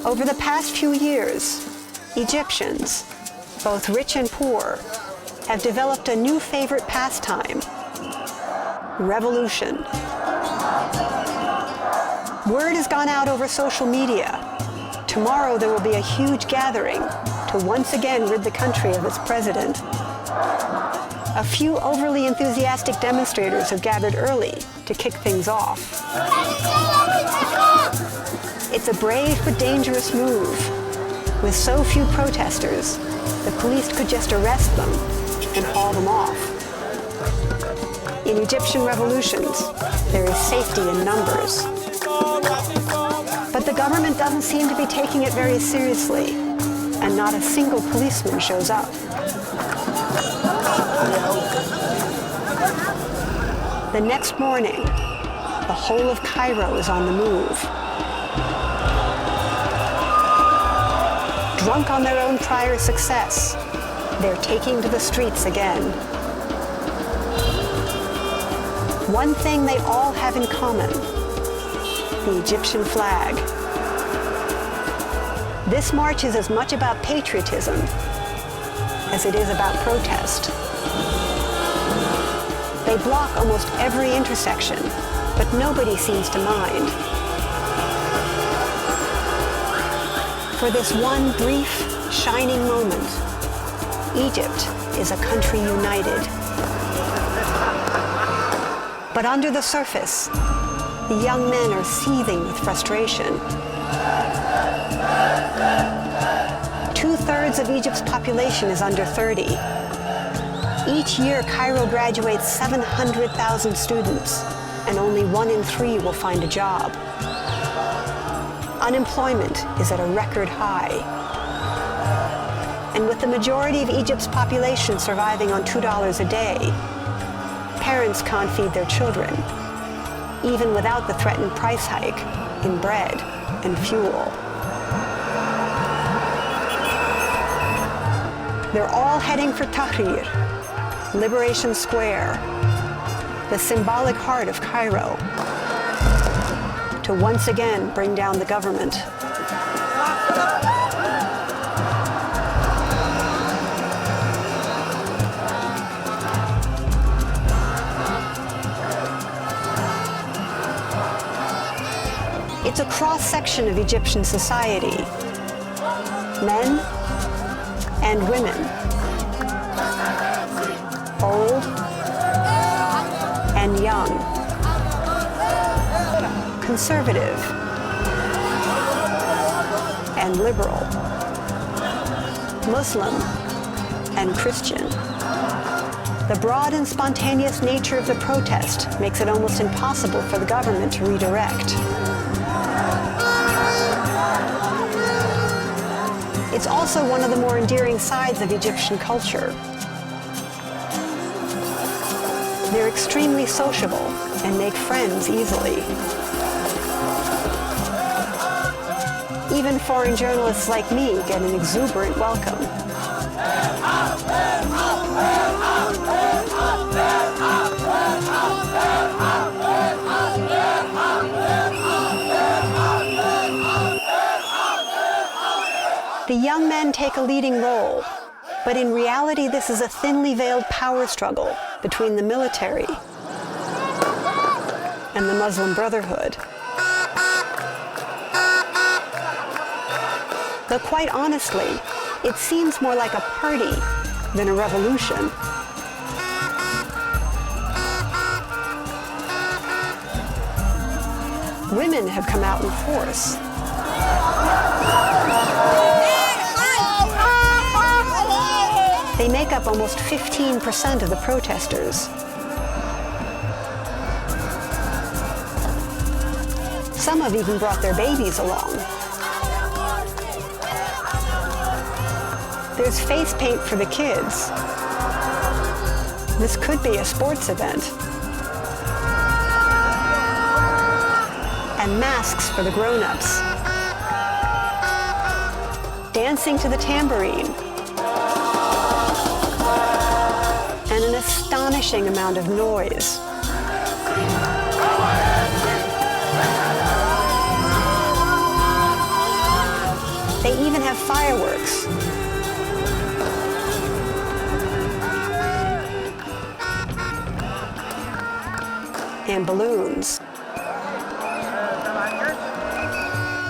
Over the past few years, Egyptians, both rich and poor, have developed a new favorite pastime: revolution. Word has gone out over social media. Tomorrow there will be a huge gathering to once again rid the country of its president. A few overly enthusiastic demonstrators have gathered early to kick things off. It's a brave but dangerous move. With so few protesters, the police could just arrest them and haul them off. In Egyptian revolutions, there is safety in numbers. But the government doesn't seem to be taking it very seriously, and not a single policeman shows up. The next morning, the whole of Cairo is on the move. Drunk on their own prior success, they're taking to the streets again. One thing they all have in common: the Egyptian flag. This march is as much about patriotism as it is about protest. They block almost every intersection, but nobody seems to mind. For this one brief, shining moment, Egypt is a country united. But under the surface, the young men are seething with frustration. 2/3 of Egypt's population is under 30. Each year, Cairo graduates 700,000 students, and only 1 in 3 will find a job. Unemployment is at a record high. And with the majority of Egypt's population surviving on $2 a day, parents can't feed their children, even without the threatened price hike in bread and fuel. They're all heading for Tahrir, Liberation Square, the symbolic heart of Cairo, to once again bring down the government. It's a cross-section of Egyptian society: men and women, old and young, conservative and liberal, Muslim and Christian. The broad and spontaneous nature of the protest makes it almost impossible for the government to redirect. It's also one of the more endearing sides of Egyptian culture. They're extremely sociable and make friends easily. Even foreign journalists like me get an exuberant welcome. The young men take a leading role, but in reality this is a thinly veiled power struggle between the military and the Muslim Brotherhood. Though quite honestly, it seems more like a party than a revolution. Women have come out in force. They make up almost 15% of the protesters. Some have even brought their babies along. There's face paint for the kids. This could be a sports event. And masks for the grown-ups. Dancing to the tambourine. And an astonishing amount of noise. They even have fireworks. And balloons.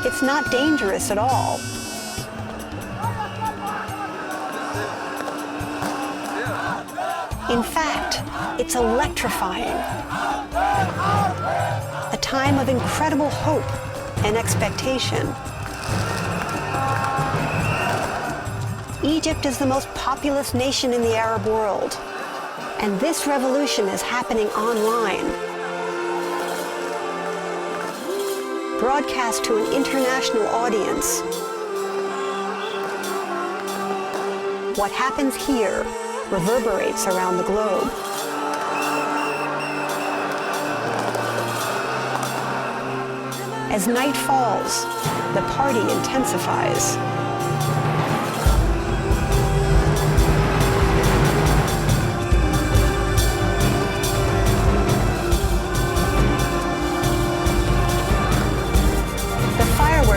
It's not dangerous at all. In fact, it's electrifying. A time of incredible hope and expectation. Egypt is the most populous nation in the Arab world, and this revolution is happening online. Broadcast to an international audience. What happens here reverberates around the globe. As night falls, the party intensifies.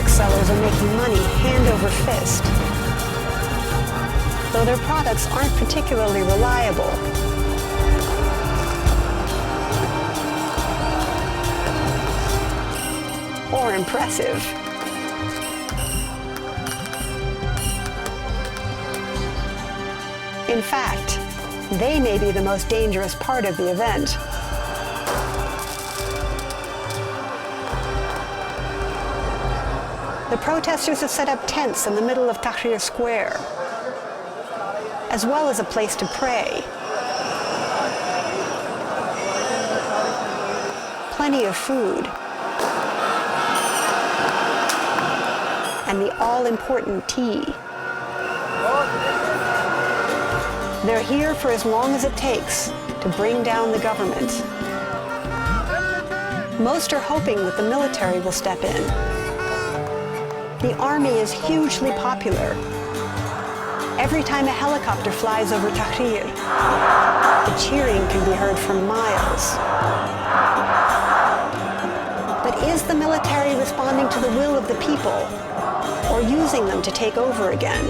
Sellers are making money hand over fist, though their products aren't particularly reliable. Or impressive. In fact, they may be the most dangerous part of the event. The protesters have set up tents in the middle of Tahrir Square, as well as a place to pray. Plenty of food. And the all-important tea. They're here for as long as it takes to bring down the government. Most are hoping that the military will step in. The army is hugely popular. Every time a helicopter flies over Tahrir, the cheering can be heard for miles. But is the military responding to the will of the people, or using them to take over again?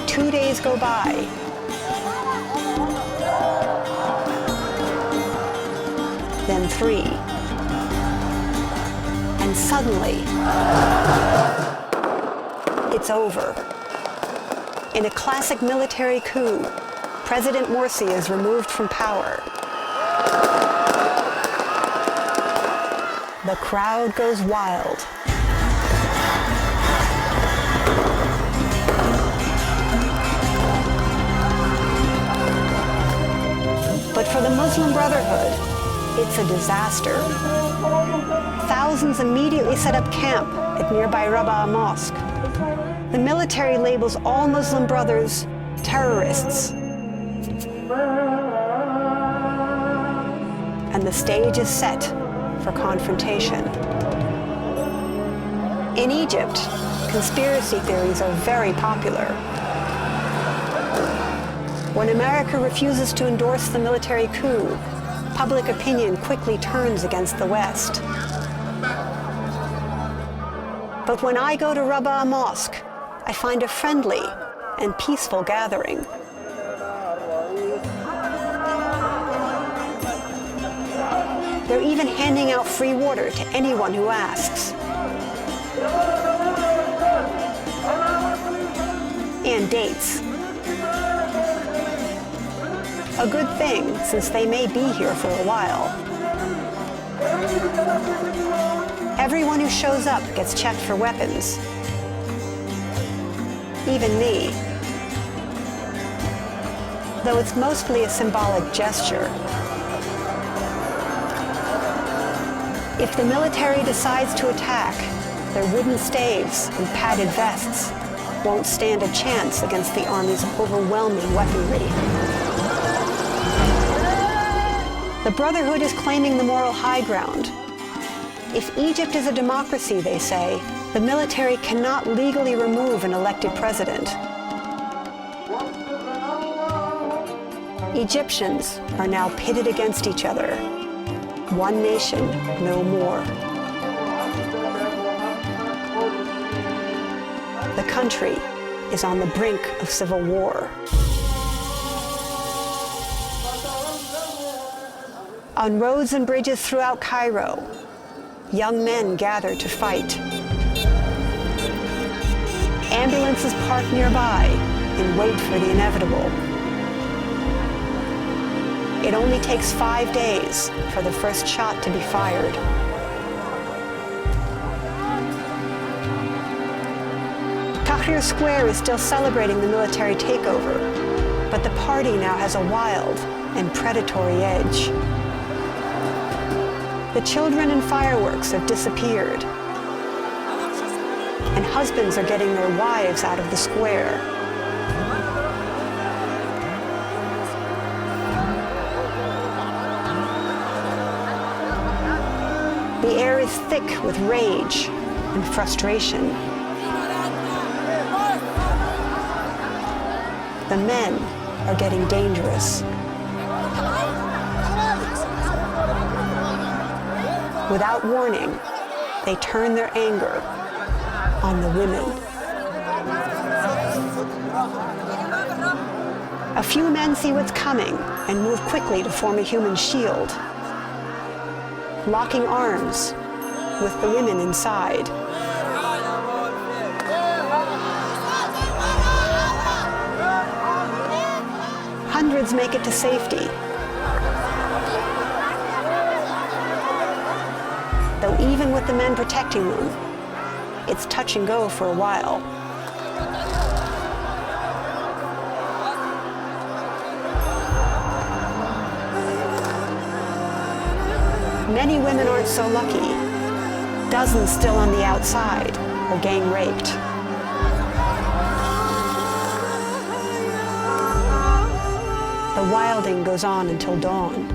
Two days go by. Then 3. And suddenly, it's over. In a classic military coup, President Morsi is removed from power. The crowd goes wild. But for the Muslim Brotherhood, it's a disaster. Thousands immediately set up camp at nearby Rabaa Mosque. The military labels all Muslim brothers terrorists. And the stage is set for confrontation. In Egypt, conspiracy theories are very popular. When America refuses to endorse the military coup, public opinion quickly turns against the West. But when I go to Rabaa Mosque, I find a friendly and peaceful gathering. They're even handing out free water to anyone who asks. And dates. A good thing, since they may be here for a while. Everyone who shows up gets checked for weapons. Even me. Though it's mostly a symbolic gesture. If the military decides to attack, their wooden staves and padded vests won't stand a chance against the army's overwhelming weaponry. The Brotherhood is claiming the moral high ground. If Egypt is a democracy, they say, the military cannot legally remove an elected president. Egyptians are now pitted against each other. One nation, no more. The country is on the brink of civil war. On roads and bridges throughout Cairo, young men gather to fight. Ambulances park nearby and wait for the inevitable. It only takes 5 days for the first shot to be fired. Tahrir Square is still celebrating the military takeover, but the party now has a wild and predatory edge. The children and fireworks have disappeared, and husbands are getting their wives out of the square. The air is thick with rage and frustration. The men are getting dangerous. Without warning, they turn their anger on the women. A few men see what's coming and move quickly to form a human shield, locking arms with the women inside. Hundreds make it to safety, though even with the men protecting them, it's touch and go for a while. Many women aren't so lucky. Dozens still on the outside or gang raped. The wilding goes on until dawn.